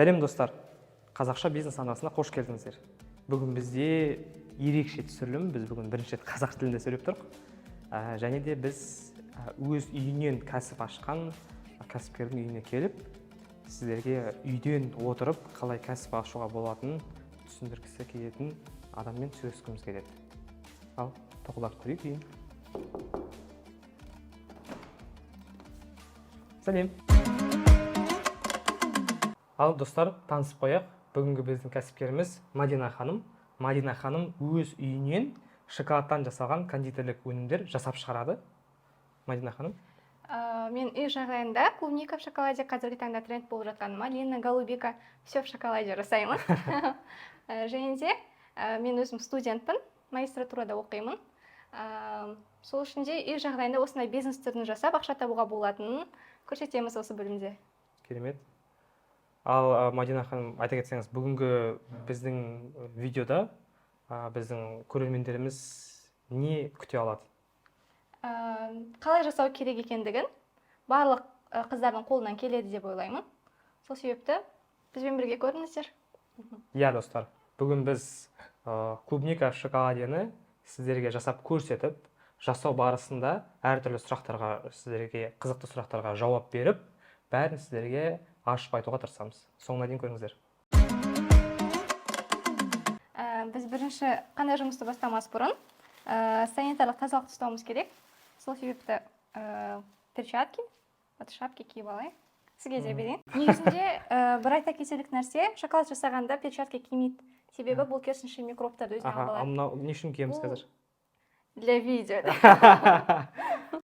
Сәлем достар, қазақша бизнес арнасына қош келдіңіздер. Бүгін бізде ерекше түсірілім, біз бүгін бірінші рет қазақ тілінде сөйлеп тұрық. Және де біз өз үйінен кәсіп ашқан кәсіпкердің үйіне келіп, сіздерге үйден отырып қалай кәсіп ашуға болатынын түсіндіргісі келетін адаммен сөйлескіміз келеді. Ал тоқтап көрейік үйін. Сәлем. Ал достар, танысып қояқ. Бүгінгі біздің кәсіпкеріміз Мадина ханым. Мадина ханым өз үйінен шоколадтан жасалған кондитерлік өнімдер жасап шығарады. Мадина ханым. Мен үй жағдайында клубника в шоколаде, қазіргі таңда тренд болып жатқан малина, голубика, все в шоколаде жасаймын. Және де мен өзім студентпін, магистратурада оқимын. Сол үшін де үй жағдайында осындай бизнестерін жасап, ақша табуға болатынын көрсетеміз осы бөлімде. Керемет. Ал Мадина ханым, айта кетсеңіз, бүгінгі біздің видеода біздің көрермендеріміз не күте алады? Қалай жасау керек екендігін барлық қыздардың қолынан келеді деп ойлаймын. Сол себепті бізбен бірге көріңіздер. Иә достар, бүгін біз клубника шоколадені сіздерге жасап көрсетіп, жасау барысында әртүрлі сұрақтарға, сіздерге қызықты сұрақтарға жауап беріп, бәрін сіздерге ашып айтуға тырысамыз. Соңына дейін көріңіздер. Біз бірінші қандай жұмысты бастамас бұрын санитарлық тазалықты ұстауымыз керек. Сол себепті перчатки, шапки киіп алайық. Сізге де берейін. Негізінде бір айта кетерлік нәрсе, шоколад жасағанда перчатки кимейді. Себебі бұл керісінше микробтарды өзіне алып алады. Мынау не үшін киеміз қазір? Для видео.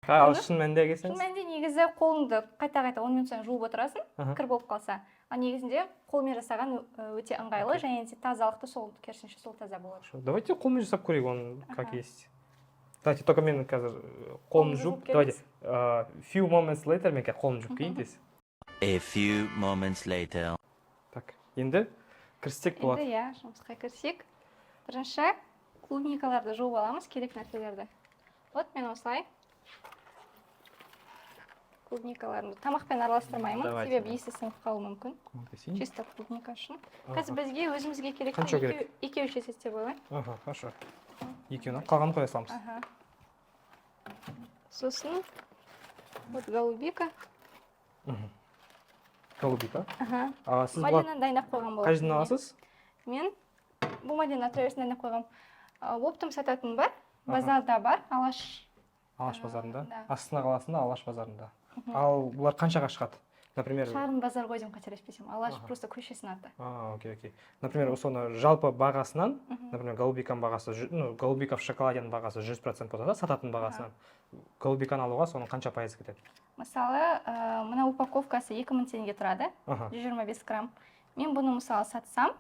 Ал шын мәнінде келсеңіз? Шын мәнінде негізі қолыңды қайта-қайта 10 минут сайын жуып отырасың, кір болып қалса. Ал негізінде қолмен жасаған өте ыңғайлы, және де тазалықты сол керісінше сол таза болады. Давайте қолмен жасап көрейік, оны как есть. Давайте только мен қазір қолымды жуып, давайте few moments later мен қолымды жуып кейін десе. A few moments later. Так, енді кірістек болады. Енді иә, жұмысқа кірсек. Бірінші клубникаларды жуып аламыз, керек нәрселерді. Вот мен осылай клубникаларды тамақпен араластырмаймын, себебі иісі сіңіп қалуы мүмкін. Чисто клубника үшін. Қазір бізге өзімізге керек екеу шесет деп ойлаймын. Хорошо. Екеуін қалғанын қоя саламыз. Сосын вот голубика. Голубика? Мадинаны дайындап қойған болады. Қай жерден аласыз? Мен бұл Мадина траверсін дайындап қойғам. Оптом сататын бар, базарда бар, Алаш базарында. Астана қаласында Алаш базарында. Ал бұлар қаншаға шығады? Например, шағын базар ғой деймін, қателеспесем. Алаш просто көшесінің аты. Окей. Например, соны жалпы бағасынан, например, голубиканың бағасы, голубика в шоколаденің бағасы 100% болса да, сататын бағасынан, голубиканы алуға соның қанша пайыз кетеді? Мысалы, мына упаковкасы 2000 теңге тұрады, 125 грамм. Мен бұны мысалы сатсам,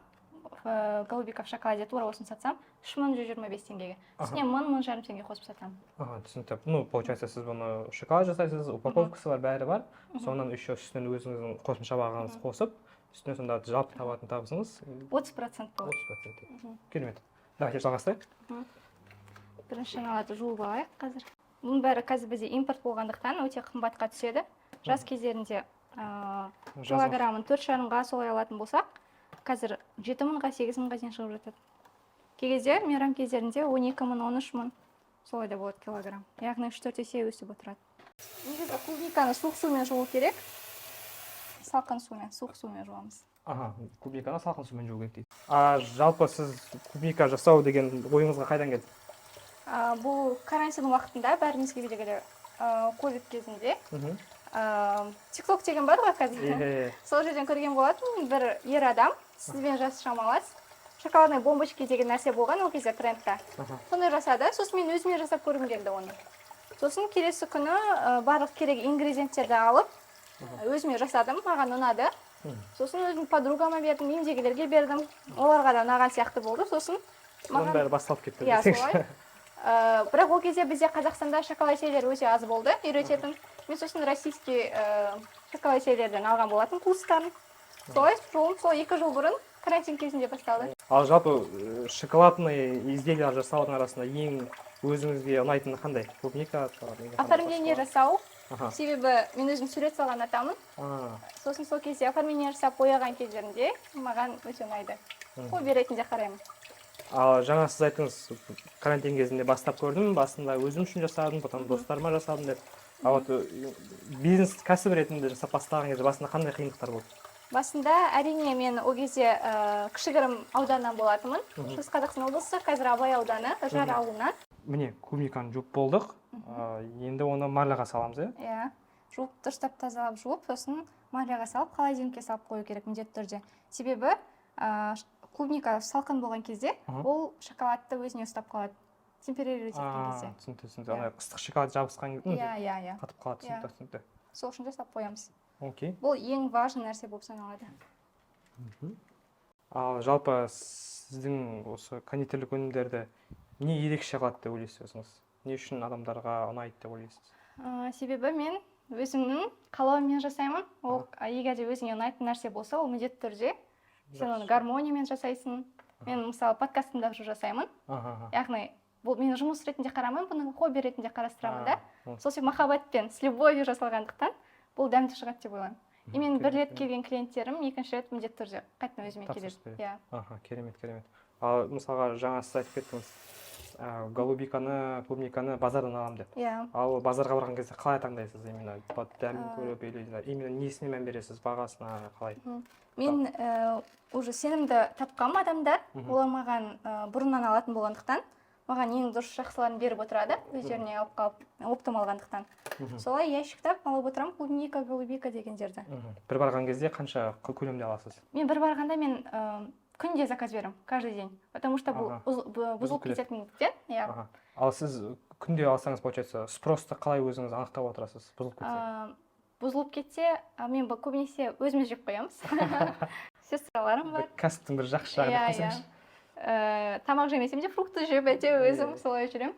голубика в шоколаде тура осын сатсам, 3125 теңгеге. Үстіне 1000-1500 теңге қосып сатам. Түсінікті. Получается, сіз бұны шоколад жасайсыз, упаковкасы бар, бәрі бар. Сонан еще үстінен өзіңіздің қосымша бағаңыз қосып, үстіне сонда жалпы табатын табысыңыз 30% болады. 30%. Керемет. Давайте жалғастырайық. Бірінші аналарды жуып алайық қазір. Бұның бәрі қазір бізде импорт болғандықтан өте қымбатқа түседі. Жаз кездерінде килограммын 4,5-ға солай алатын болсақ, қазір 7000-ға 8000-ға дейін шығып жатады. Кей кезде мейрам кездерінде 12000, 13000 солай да болады килограмм. Яғни 3-4 есе өсіп отырады. Негізі клубниканы суық сумен жуу керек. Салқын сумен, суық сумен жуамыз. Клубниканы салқын сумен жуу керек дейді. Жалпы сіз клубника жасау деген ойыңызға қайдан келді? Бұл карантин уақытында бәрімізге белгілі ковид кезінде TikTok деген бар ғой қазір. Сол жерден көрген болатын бір ер адам, сізбен жасы шамалас, шоколадный бомбочки деген нәрсе болған ол кезде трендта. Соны жасады, сосын мен өзіме жасап көргім келді оны. Сосын келесі күні барлық керек ингредиенттерді алып, өзіме жасадым, маған ұнады. Сосын өзім подругама бердім, үйімдегілерге бердім, оларға да ұнаған сияқты болды. Сосын оның бәрі басталып кетті. Иә, солай. Бірақ ол кезде бізде Қазақстанда шоколадерлер өте аз болды, үйрететін. Мен сосын российский шоколадерлерден алған болатын курстарын. Солай, жолым сол 2 жыл бұрын карантин кезінде басталды. Ал жалпы шоколадный изделиялар жасаудың арасында ең өзіңізге ұнайтыны қандай? Клубника? Оформление жасау себебі мен өзім сурет салған атамын. Сосын сол кезде оформление жасап бояған кездерінде маған өте ұнайды. Хобби ретінде қараймын. Ал жаңа сіз айттыңыз, карантин кезінде бастап көрдім, басында өзім үшін жасадым, потом достарыма жасадым деп. А вот бизнес кәсіп ретінде жасап бастаған кезде басында қандай қиындықтар болды? Басында әрине мен ол кезде кішігірім ауданнан болатынмын. Шығыс Қазақстан облысы, қазір Абай ауданы, Жар ауылынан. Міне, клубниканы жуып болдық. Енді оны марляға саламыз, иә? Иә. Жуып, дұрыстап тазалап жуып, сосын марляға салып, холодильникке салып қою керек міндетті түрде. Себебі клубника салқын болған кезде ол шоколадты өзіне ұстап қалады. Темперировать еткен кезде. Түсінікті. Андай ыстық шоколад жабысқан кезде иә. қатып қалады, түсінікті. Сол үшін жасап қоямыз. Окей. Бұл ең важный нәрсе болып саналады. Ал жалпы сіздің осы кондитерлік өнімдерді не ерекше қылады деп ойлайсыз өзіңіз? Не үшін адамдарға ұнайды деп ойлайсыз? Себебі мен өзімнің қалауыммен жасаймын. Ол егер де өзіңе ұнайтын нәрсе болса, ол міндетті түрде сен оны гармониямен жасайсың. Мен мысалы подкастымда жасаймын. Яғни бұл мен жұмыс ретінде қарамаймын, бұны хобби ретінде қарастырамын да. Сол себебі махаббатпен, с любовью жасалғандықтан бұл дәмді шығады деп ойлаймын. И мен бір рет келген клиенттерім екінші рет міндетті түрде қайтадан өзіме келеді. Керемет. Ал мысалға жаңа сіз айтып кеттіңіз, голубиканы, клубниканы базардан аламын деп. Ал базарға барған кезде қалай таңдайсыз? Именно дәмін көріп, именно несіне мән бересіз, бағасына қалай? Мен уже сенімді тапқам адамдар, олар маған бұрыннан алатын болғандықтан, маған ең дұрыс жақсыларын беріп отырады, өздеріне алып қалып, оптым алғандықтан. Солай ящиктап алып отырам, клубника, голубика дегендерді. Бір барған кезде қанша көлемде аласыз? Мен бір барғанда мен күнде заказ берем, каждый день, потому что бұл бұзылып кететіндіктен. Ал сіз күнде алсаңыз, получается, спросты қалай өзіңіз анықтап отырасыз, бұзылып кетсе? Бұзылып кетсе, мен көбінесе өзіміз жеп қоямыз. Сестраларым бар. Кәсіптің бір жақсы жағы деп қойсаңызшы. Тамақ жемесем де фрукты жеп әйтеуір өзім солай жүрем.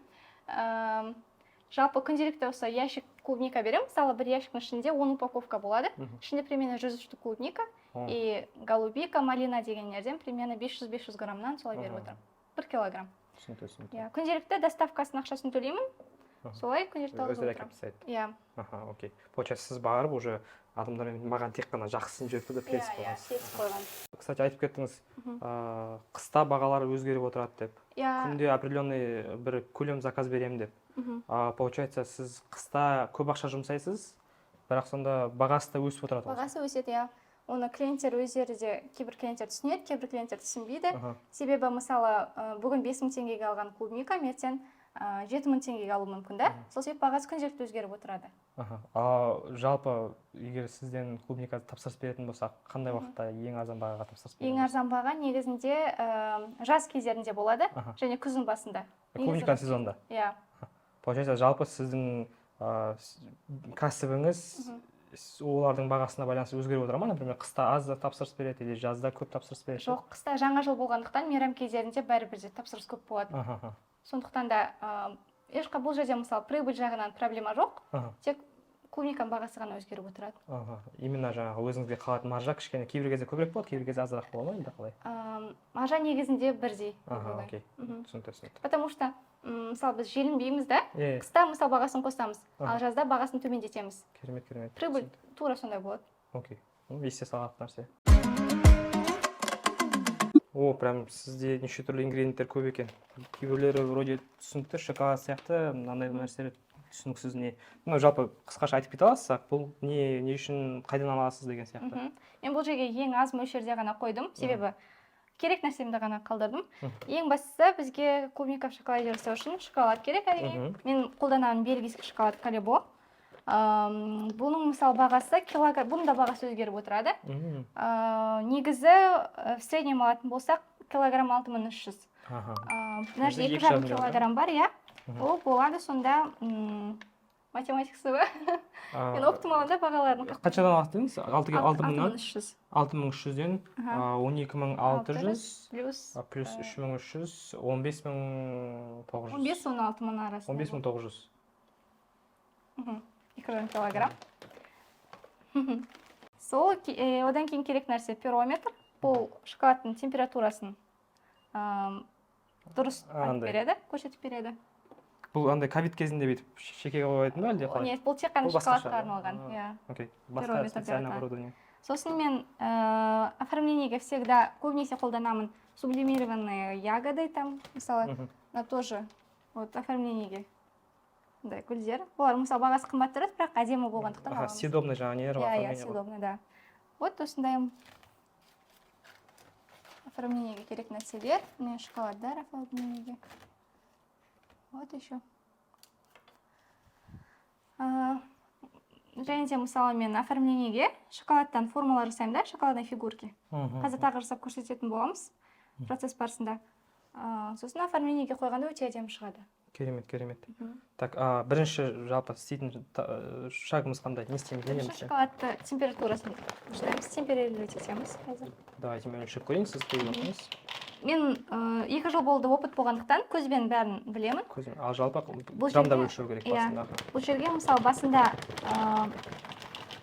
Жалпы күнделікті осы ящик клубника берем. Мысалы, бір ящиктің ішінде 10 упаковка болады. Ішінде примерно 100 штук клубника и голубика, малина дегендерден примерно 500-500 граммнан солай беріп отырам. 1 килограмм. Күнделікті доставкасының ақшасын төлеймін. Солай күнделікті алып отырам. Окей. Получается, сіз барып уже адамдармен маған тек қана жақсысын жеп деп келісіп қойғансыз. Келісіп қойған. Кстати, айтып кеттіңіз, қыста бағалар өзгеріп отырады деп. Күнде определенный бір көлем заказ беремін деп. Получается, сіз қыста көп ақша жұмсайсыз, бірақ сонда бағасы да өсіп отырады. Бағасы өседі, иә. Оны клиенттер өздері де, кейбір клиенттер түсінеді, кейбір клиенттер түсінбейді. Себебі мысалы бүгін 5000 теңгеге алған клубника ертең 7000 теңгеге алу мүмкін, да? Сол себеп бағасы күнделікті өзгеріп отырады. Жалпы егер сізден клубника тапсырыс беретін болсақ, қандай уақытта ең арзан бағаға тапсырыс бересіз? Ең арзан баға негізінде жаз кездерінде болады, және күздің басында. Клубника сезонда? Иә. Получается, жалпы сіздің кәсібіңіз олардың бағасына байланысты өзгеріп отыра ма? Например, қыста аз тапсырыс береді, или жазда көп тапсырыс береді? Жоқ, қыста жаңа жыл болғандықтан мейрам кездерінде бәрібір де тапсырыс көп болады. Сондықтан да бұл жерде мысалы прибыль жағынан проблема жоқ, тек клубниканың бағасы ғана өзгеріп отырады. Именно жаңағы өзіңізге қалатын маржа кішкене кейбір кезде көбірек болады, кейбір кезде азырақ бола ма, енді қалай? Маржа негізінде бірдей. Окей, түсінікті. Потому что мысалы біз желінбейміз, да? Қыста мысалы бағасын қосамыз, ал жазда бағасын төмендетеміз. Керемет. Прибыль тура сондай болады. Окей, есте салғандық нәрсе. Прям сізде неше түрлі ингредиенттер көп екен. Кейбіреулері вроде түсінікті, шоколад сияқты, мынандай нәрселер түсініксіз не. Жалпы қысқаша айтып кете аласыз, бұл не үшін қайдан аласыз деген сияқты. Мен бұл жерге ең аз мөлшерде ғана қойдым, себебі керек нәрсемді ғана қалдырдым. Ең бастысы бізге клубника в шоколаде жасау үшін шоколад керек әрине. Мен қолданамын бельгийский шоколад Калебо. Бұның мысалы бағасы килограмм, бұның да бағасы өзгеріп отырады. Негізі в среднем алатын болсақ килограмм 6300. Мына жерде 2,5 килограмм бар, иә. Ол болады сонда математикасы ба? Мен оптималында бағаларын. Қаншадан аласыз дедіңіз? 6300-ден 12600 плюс 3300 15900. 15-16 арасында. 15900. 2 килограмм. Сол, одан кейін керек нәрсе пирометр. Бұл шоколадтың температурасын дұрыс айтып береді, көрсетіп береді. бұл андай ковид кезінде бүйтіп шекеге қоятын ба әлде қалай? Нет, бұл тек қана шоколадқа арналған. Иә. Окей. Басқа специальное оборудование. Сосын мен оформлениеге всегда көбінесе қолданамын сублимированные ягоды там, мысалы, тоже вот оформлениеге. Да, гүлдер. Олар мысалы бағасы қымбат тұрады, бірақ әдемі болғандықтан аламыз. Съедобный жаңағы нелер бар. Иә, съедобный, да. Вот осындай оформлениеге керек нәрселер. Мен шоколаддар оформлениеге. Вот еще. Және де мысалы мен оформлениеге шоколадтан формалар жасаймын да, шоколадной фигурки. Қазір тағы жасап көрсететін боламыз процесс барысында. Сосын оформлениеге қойғанда өте әдемі шығады. Керемет. Так, бірінші жалпы істейтін шагымыз қандай? Не істейміз? Бірінші шоколадты температурасын темперировать етеміз қазір. Давайте мен өлшеп көрейін, сіз қойып отырыңыз. Мен 2 жыл болды опыт болғандықтан көзбен бәрін білемін. Ал жалпы грамда өлшеу керек басында. Бұл жерге мысалы басында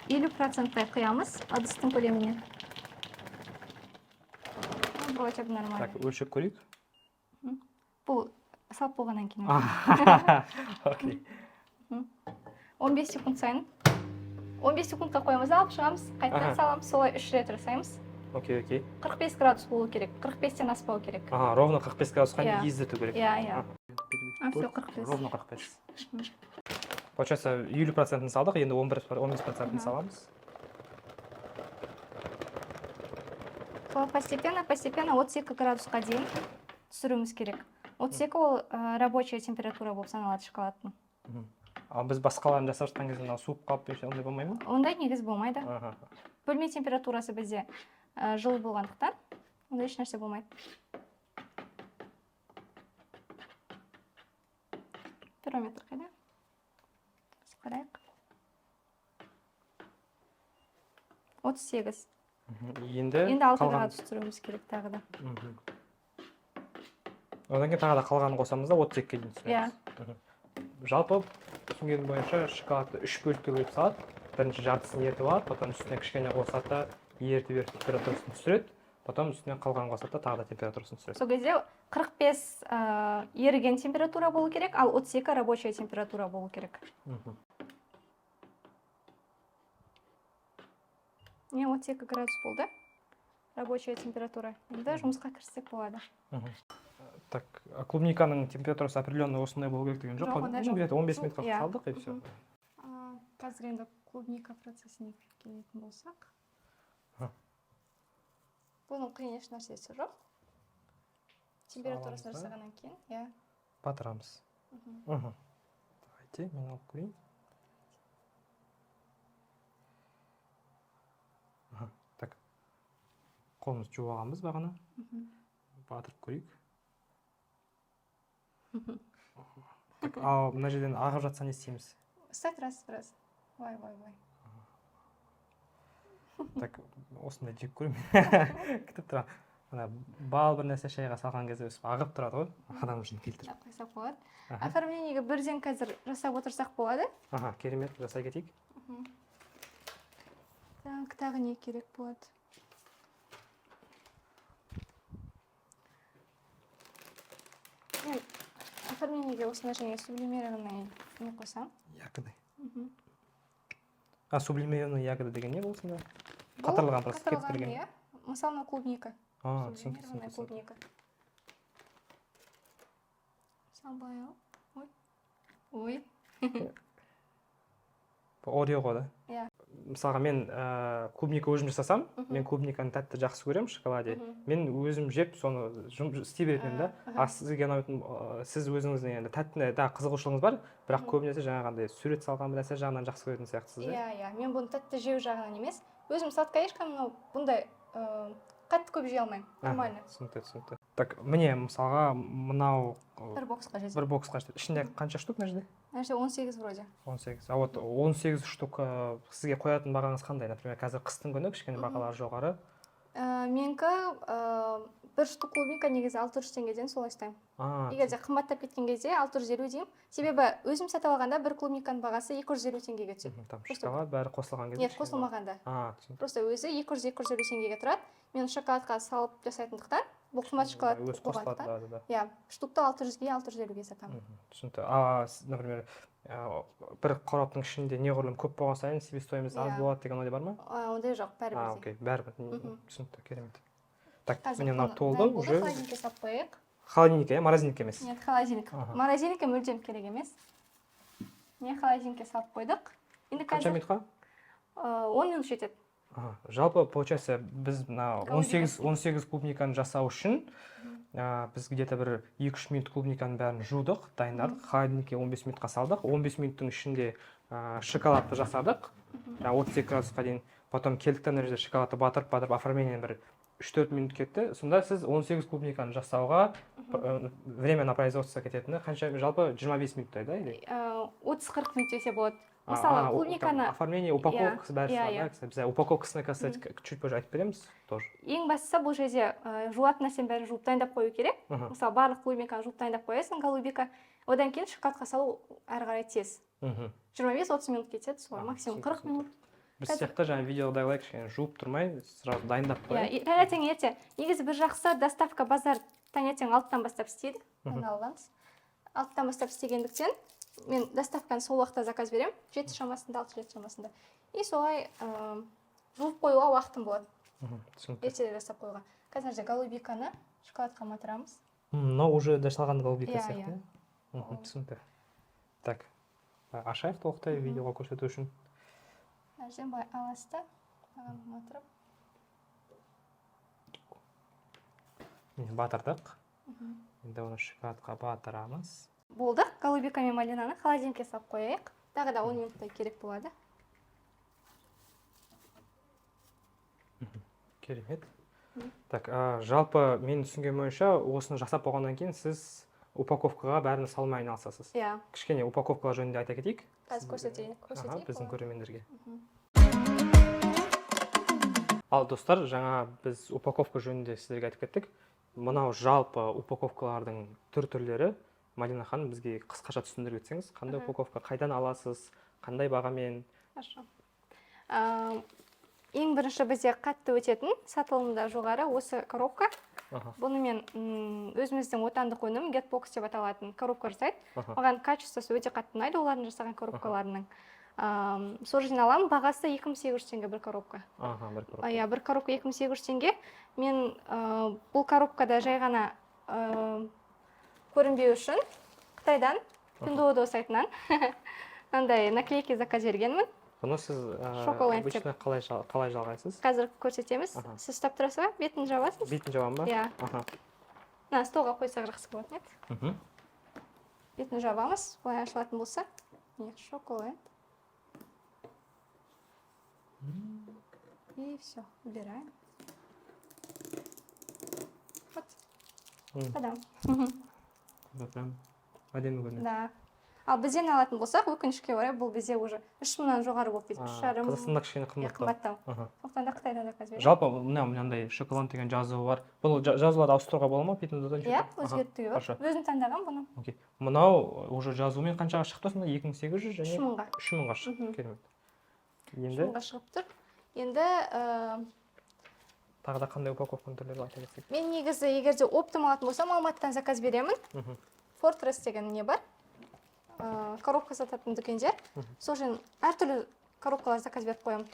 50% құямыз ыдыстың көлеміне. Вроде бы нормально. Так, өлшеп көрейік. Бұл салып болғаннан кейін. Окей. 15 секунд сайын. 15 секундқа қоямыз, алып шығамыз, қайтадан саламыз, солай 3 рет жасаймыз. Окей. 45 градус болу керек, 45-тен аспау керек. Ровно 45 градусқа ездету керек. Иә. Все, 45. Ровно 45. Получается, 50%-ын салдық, енді 15%-ын саламыз. Постепенно 32 градусқа дейін түсіруіміз керек. 32 ол рабочая температура болып саналады шоколадтың. Ал біз басқаларын жасап жатқан кезде суып қалып ондай болмай ма? Ондай негіз болмайды. Бөлме температурасы бізде жылы болғандықтан, ондай еш нәрсе болмайды. Термометр қайда? Қарайық. 38. Енді 6 градус түсіруіміз керек тағы да. Одан кейін тағы да қалғанын қосамыз да 32-ге дейін түсіреміз. Жалпы түсінгенім бойынша шоколадты 3 бөлікке бөліп салады. Бірінші жартысын ерітіп алады, потом үстіне кішкене қосады да ерітіп температурасын түсіреді, потом үстіне қалғанын қосады да тағы да температурасын түсіреді. Сол кезде 45 еріген температура болу керек, ал 32 рабочая температура болу керек. Не, 32 градус болды. Рабочая температура. Енді жұмысқа кіріссек болады. Так, клубниканың температурасы определенно осындай болу керек деген жоқ қой? Где-то 15 минутқа салдық и все. Қазір енді клубника процесіне келетін болсақ. Бұның қиын еш нәрсесі жоқ. Температурасын жасағаннан кейін, батырамыз. Давайте, мен алып көрейін. Так, қолымыз жуып алғанбыз бағана. Батырып көрейік. Ал мына жерден ағып жатса не істейміз? Ұстат біраз. Вай. Так, осындай жеп көремін. Күтіп тұра. Бал бір нәрсе шайға салған кезде өсіп ағып тұрады ғой. Адам үшін келтіріп. Қойсақ болады. Оформлениеге бірден қазір жасап отырсақ болады. Керемет, жасай кетейік. Тағы не керек болады? Мен оформлениеге осындай және сублимированный не қосам. Ягоды. Сублимированный ягоды деген не бұл сонда? Қатырылған просто кептірген. Мысалы, клубника. Сублимированная клубника. Салбай ал. Ой. Орео ғой да? Иә. Мысалға мен клубника өзім жасасам, мен клубниканы тәтті жақсы көремін шоколаде. Мен өзім жеп, соны істей беретінмін да. Сізге ұнайтын, сіз өзіңіздің енді тәттіне қызығушылығыңыз бар, бірақ көбінесе жаңағындай сурет салған бір нәрсе жағынан жақсы көретін сияқтысыз. Иә, мен бұны тәтті жеу жағынан емес. Өзім сладкоежка бұндай қатты көп жей алмаймын. Нормально. Түсінікті. Так, міне мысалға мынау бір боксқа жетеді. Ішінде қанша штук мына жерде? 18 вроде. 18. А вот 18 штук сізге қоятын бағаңыз қандай? Например, қазір қыстың күні кішкене бағалары жоғары. Менікі бір штук клубника негізі 600 теңгеден солай ұстаймын. Егер де қымбаттап кеткен кезде 650 деймін. Себебі өзім сатып алғанда бір клубниканың бағасы 250 теңгеге түседі. Там шоколад бәрі қосылған кезде? Нет, қосылмағанда. Просто өзі 200-250 теңгеге тұрады. Мен шоколадқа салып жасайтындықтан бұл қымбат шоколад өзі қосылады, да. Иә, штукты 600-ге 650-ге сатамын. Түсінікті. Например, бір қораптың ішінде неғұрлым көп болған сайын себестоимость аз болады деген ой бар ма? Ондай жоқ, бәрібір. Окей, бәрібір. Түсінікті, керемет. Так, Қазір міне мынау толды уже. Холодильникке салып қояйық. Холодильникке, морозильникке емес. Нет, холодильник. Морозильникке мүлдем керек емес. Не, холодильникке салып қойдық. Қанша минутқа? 10 минут жетеді. Жалпы, получается, біз 18 клубниканы жасау үшін біз где-то бір 2-3 минут клубниканың бәрін жудық, дайындадық, холодильникке 15 минутқа салдық, 15 минуттың ішінде шоколадты жасадық, 32 градусқа дейін, потом келдік ана жерде шоколадты батырып, оформление бір 3-4 минут кетті, сонда сіз 18 клубниканы жасауға время на производство кететіні қанша, жалпы 25 минуттай, да? 30-40 минут десе болады. Мысалы, клубниканы... Оформление, упаковкасы бәрі бар, біз упаковкасына чуть позже айтып береміз тоже. Ең бастысы бұл жерде жуатын нәрсенің бәрін жуып дайындап қою керек. Мысалы, барлық клубниканы жуып дайындап қоясың, голубика. Одан кейін шоколадқа салу әрі қарай тез. 25-30 минут кетеді, солай максимум 40 минут. Біз сияқты жаңа видеодағылай кішкене жуып тұрмай, сразу дайындап қояйық. Таңертең ерте. Негізі бір жақсы доставка базар таңертең 6-тан бастап істейді. Алданыз. 6-тан бастап істегендіктен мен доставканы сол уақытта заказ берем, 7 шамасында, 6-7 шамасында. И солай жуып қоюға уақытым болады. Ертеде жасап қоюға. Қазір голубиканы шоколадқа матырамыз. Мынау уже дайындалған голубика сияқты. Түсінікті. Так, ашайық толықтай видеоға көрсету үшін. Әрден былай аласты, матырып. Батырдық. Енді оны шоколадқа батырамыз. Болды, голубика мен малинаны холодильникке салып қояйық. Тағы да 10 минуттай керек болады. Керемет. Так, жалпы мен түсінген бойынша осыны жасап болғаннан кейін сіз упаковкаға бәрін салмай айналысасыз. Иә. Кішкене упаковкалар жөнінде айта кетейік. Қазір көрсетейік. Біздің көрермендерге. Ал достар, жаңа біз упаковка жөнінде сіздерге айтып кеттік. Мынау жалпы упаковкалардың түрлері. Мадина ханым, бізге қысқаша түсіндіріп өтсеңіз, қандай упаковка, қайдан аласыз, қандай бағамен? Хорошо. Ең бірінші бізде қатты өтетін, сатылымда жоғары осы коробка. Бұны мен өзіміздің отандық өнім Getbox деп аталатын коробка жасайды. Маған качествосы өте қатты ұнайды олардың жасаған коробкаларының. Сол жерден аламын, бағасы 2800 теңге бір коробка. Бір коробка 2800 теңге. Мен бұл коробкада жай ғана көрінбеу үшін Қытайдан, Pinduoduo сайтынан андай наклейки заказ бергенмін. Бұны сіз обычно қалай жалғайсыз? Қазір көрсетеміз. Сіз ұстап тұрасыз ба? Бетін жабасыз? Бетін жабам ба? Иә. Столға қойсақ жақсы болатын еді. Бетін жабамыз, былай ашылатын болса. Шоколад. И все, убираем. Вот. Подам. Прям әдемі көрінеді. Да. Ал бізден алатын болсақ, өкінішке орай бұл бізде уже 3000-нан жоғары болып кетті. 3,5. Қазақстанда кішкене қымбаттау. Сондықтан да Қытайдан заказ беремін. Жалпы мынандай шоколад деген жазуы бар. Бұл жазуларды ауыстыруға бола ма? Иә, өзгертуге бар. Өзім таңдаған бұны. Окей. Мынау уже жазуымен қаншаға шықты сонда? 2800 және 3000-ға. 3000-ға шықты. Керемет. Енді 3000-ға шығып тұр. Енді тағы да қандай упаковканың түрлері айта кетсек? Мен негізі егерде оптым алатын болсам, Алматыдан заказ беремін. Fortress деген не бар? Коробка сататын дүкендер. Сол үшін әртүрлі коробкалар заказ беріп қоямын.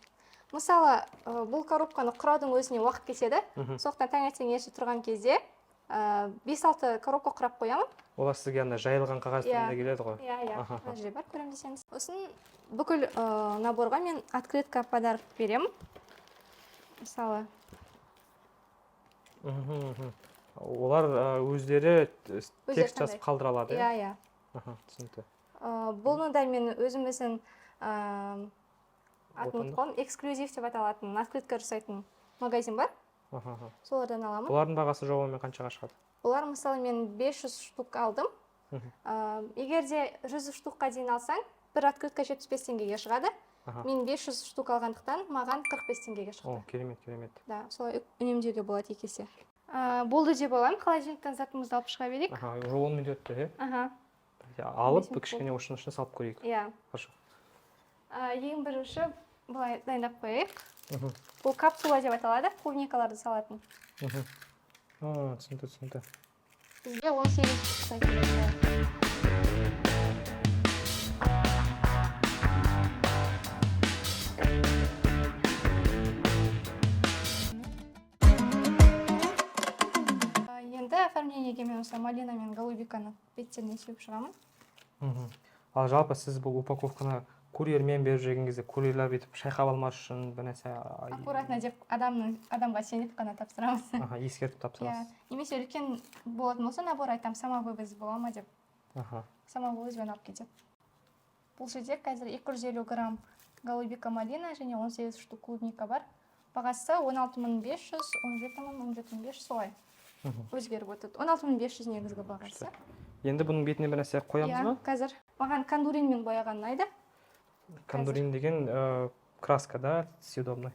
Мысалы, бұл коробканы құраудың өзіне уақыт кетеді. Соқтан таңертең ерте тұрған кезде 5-6 коробка құрап қоямын. Олар сізге жайылған қағаз түрінде келеді ғой. Иә, мына жерде бар, көрем десеңіз. Сосын бүкіл наборға мен открытка подарок беремін. Мысалы, олар өздері текст жазып қалдыра алады. Иә. Түсінікті. Бұны да мен өзіміздің атын қойым, эксклюзив деп аталатын открытка жасайтын магазин бар. Солардан аламын. Бұлардың бағасы жобамен қаншаға шығады? Бұлар мысалы мен 500 штук алдым. Егерде 100 штукқа дейін алсаң, бір открытка 75 теңгеге шығады. Мен 500 штук алғандықтан маған 45 теңгеге шықты. Керемет. Да, солай үнемдеуге болады екесе. Болды деп ойлаймын, холодильниктен затымызды алып шыға берейік. Уже 10 минут өтті, алып, кішкене ұшын салып көрейік. Иә. Ең бірінші былай дайындап қояйық. Бұл капсула деп аталады, клубникаларды салатын. Түсінді. Бізге 18 шықса керек. Енді оформлениеге мен осы Малина мен Голубиканы беттеріне сүйіп шығамын. Ал жалпы сіз бұл упаковканы курьермен беріп жүрген кезде курьерлер бүйтіп шайқап алмас үшін бір нәрсе Аккуратно деп адамға сеніп қана тапсырамыз. ескертіп тапсырасыз. Немесе үлкен болатын болса, набор айтам, самовывоз біз бола ма деп. Самовывозбен алып кетеді. Бұл жерде қазір 250 грамм Голубика Малина және 18 штук клубника бар. Бағасы 16500, 17000, 17500 солай. Өзгеріп өтеді. 16500 негізгі бағасы. Енді бұның бетіне бір нәрсе қоямыз ба? Қазір маған кондуринмен бояған ұнайды. Кондурин деген краска, да? Съедобный.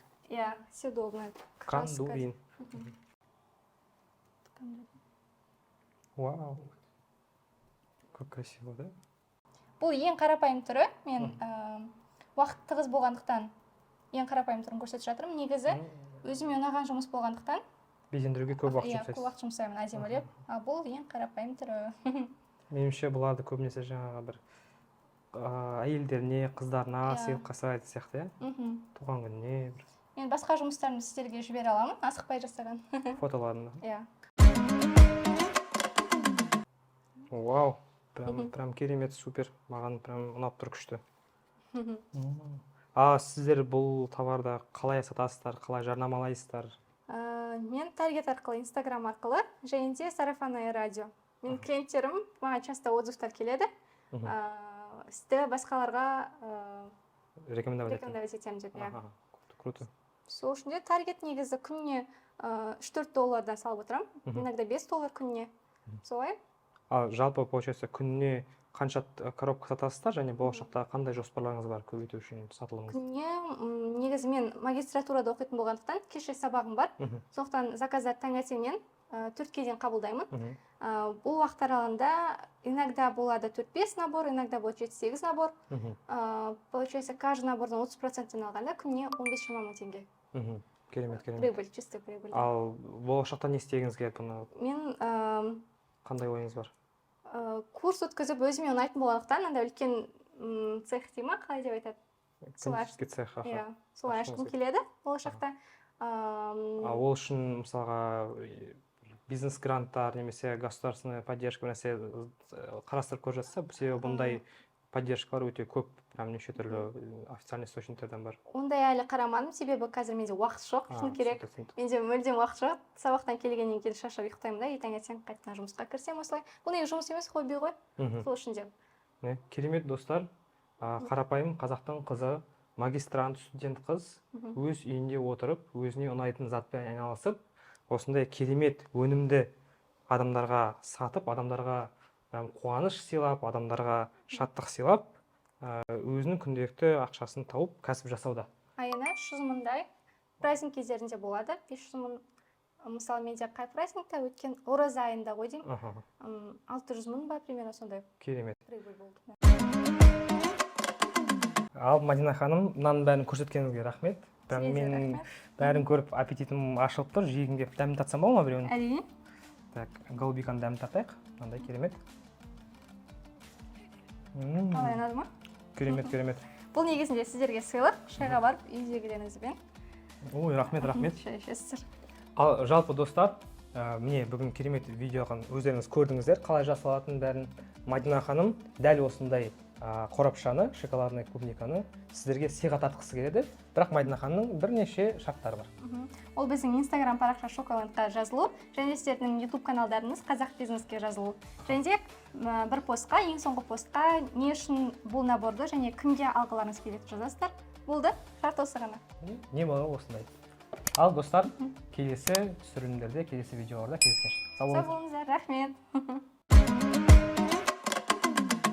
Съедобный. Кондурин. Вау. Как красиво, да? Бұл ең қарапайым түрі. Мен уақыт тығыз болғандықтан ең қарапайым түрін көрсетіп жатырмын. Негізі өзіме ұнаған жұмыс болғандықтан безендіруге көп уақыт жұмсайсыз. Көп уақыт жұмсаймын әдемілеп. Бұл ең қарапайым түрі. Меніңше бұларды көбінесе жаңағы бір әйелдеріне, қыздарына сыйлыққа сыйлайтын сияқты, туған күніне. Мен басқа жұмыстарымды сіздерге жібере аламын, асықпай жасаған. Фотоларында. Вау, прям керемет, супер. Маған прям ұнап тұр, күшті. Сіздер бұл товарды қалай сатасыздар, қалай жарнамалайсыздар? Мен таргет арқылы, инстаграм арқылы, және де сарафанное радио. Мен клиенттерім, маған часто отзывтар келеді. Сізді басқаларға рекомендовать етемін деп. Круто. Сол үшін де таргет негізі күніне $3-4 салып отырам. Иногда $5 күніне. Солай. Жалпы, получается, күніне қанша коробка сатасыздар, және болашақта қандай жоспарларыңыз бар көбейту үшін сатылымыңыз? Күніне негізі мен магистратурада оқитын болғандықтан кешке сабағым бар. Сондықтан заказдар таңертеңнен 4-ге дейін қабылдаймын. Бұл уақыт аралығында иногда болады 4-5 набор, иногда болады 7-8 набор. Получается, каждый набордан 30% алғанда күніне 15-20 мың теңге. Керемет. Прибыль, чисто прибыль. Ал болашақта не істегіңіз келеді бұны? Мен қандай ойыңыз бар? Курс өткізіп өзіме ұнайтын болғандықтан, анда үлкен цех дейма, қалай деп айтады? Кондитерский цех. Солай ашқым келеді болашақта. Ол үшін мысалға бизнес-гранттар немесе государственная поддержка нәрсе қарастырып көріп жатса, себебі бұндай поддержкалар өте көп, неше түрлі официальный источниктерден бар. Ондай әлі қарамадым, себебі қазір менде уақыт жоқ, шын керек. Менде мүлдем уақыт жоқ. Сабақтан келгеннен кейін шаршап ұйықтаймын да, таңертең қайтадан жұмысқа кірсем осылай. Бұл не жұмыс емес, хобби ғой. Сол үшін де. Керемет достар, қарапайым қазақтың қызы, магистрант, студент қыз өз үйінде отырып, өзіне ұнайтын затпен айналысып, осындай керемет өнімді адамдарға сатып, адамдарға қуаныш сыйлап, адамдарға шаттық сыйлап, өзінің күнделікті ақшасын тауып кәсіп жасауда. Айына 300 мыңдай праздник кездерінде болады. 500 мың, мысалы менде қай праздникта өткен ораза айында ғой деймін. 600 мың ба, примерно сондай. Керемет. Прибыль болды. Ал Мадина ханым, мынаның бәрін көрсеткеніңізге рахмет. Мен бәрін көріп аппетитім ашылып тұр, жегім келіп дәмін татсам бола ма біреуін? Әрине. Так, голубиканы дәмін татайық. Мынандай керемет. Қалай ұнады ма? Керемет. Бұл негізінде сіздерге сыйлық, шайға барып үйдегілеріңізбен. Ой, рахмет. Шай ішесіздер. Ал жалпы достар, міне бүгін керемет видеоған өздеріңіз көрдіңіздер, қалай жасалатынын бәрін. Мадина ханым дәл осындай қорапшаны, шоколадный клубниканы сіздерге сыйға тартқысы келеді. Бірақ Мадина ханымның бірнеше шарттары бар. Ол біздің инстаграм парақша Шоколандқа жазылу, және сіздердің YouTube каналдарыңыз Қазақ бизнеске жазылу. Және де бір постқа, ең соңғы постқа не үшін бұл наборды және кімге алғыларыңыз келеді жазасыздар. Болды, шарт осы ғана. Не болады осындай. Ал достар, келесі түсірілімдерде, келесі видеоларда кездескенше. Сау болыңыздар, рахмет.